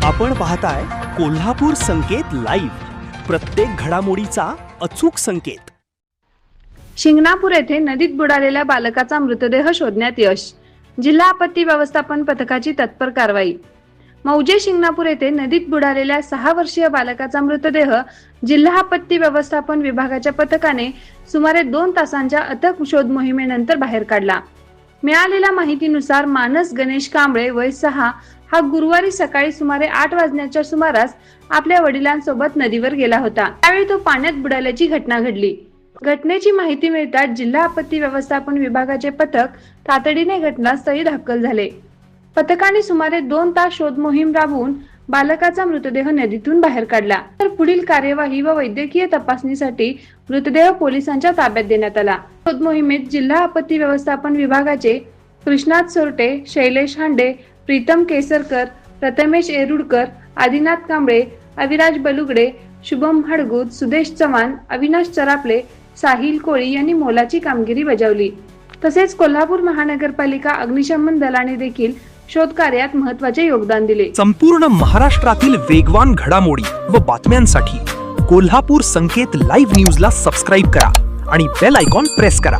आपण पाहताय कोल्हापूर संकेत लाईव्ह, प्रत्येक घडामोडीचा अचूक संकेत। शिंगणापूर येथे नदीत बुडालेल्या बालकाचा मृतदेह शोधण्यात यश, जिल्हा आपत्ती व्यवस्थापन पथकाची तत्पर कारवाई। मौजे शिंगणापूर येथे नदीत बुडालेल्या 6 वर्षीय बालकाचा मृतदेह जिल्हा आपत्ती व्यवस्थापन विभागाच्या पथकाने सुमारे 2 तासांच्या अथक शोध मोहिमेनंतर बाहेर काढला। मिळालेल्या माहितीनुसार मानस गणेश कांबळे वय 6 हा गुरुवारी सकाळी सुमारे 8 वाजण्याच्या सुमारास आपल्या वडिलांसोबत नदीवर गेला होता। त्यावेळी तो पाण्यात बुडाल्याची घटना घडली। घटनेची माहिती मिळताच जिल्हा आपत्ती व्यवस्थापन विभागाचे पथक तातडीने घटनास्थळी दाखल झाले। पथकाने सुमारे 2 तास शोध मोहीम राबवून बालकाचा मृतदेह नदीतून बाहेर काढला। तर पुढील कार्यवाही व वैद्यकीय तपासणीसाठी मृतदेह पोलिसांच्या ताब्यात देण्यात आला। शोध मोहिमेत जिल्हा आपत्ती व्यवस्थापन विभागाचे कृष्णात सोरटे, शैलेश हांडे, प्रीतम केसरकर, प्रथमेश येरुडकर, आदिनाथ कांबळे, अविराज बलुगडे, शुभम हडगुद, सुदेश चव्हाण, अविनाश चरापले, साहिल कोळी यांनी मोलाची कामगिरी बजावली। तसेच कोल्हापूर महानगरपालिका अग्निशमन दलाने देखील शोध कार्यात महत्त्वाचे योगदान दिले। संपूर्ण महाराष्ट्रातील वेगवान घडामोडी व बातम्यांसाठी कोल्हापूर संकेत लाईव्ह न्यूजला सबस्क्राईब करा आणि बेल आयकॉन प्रेस करा।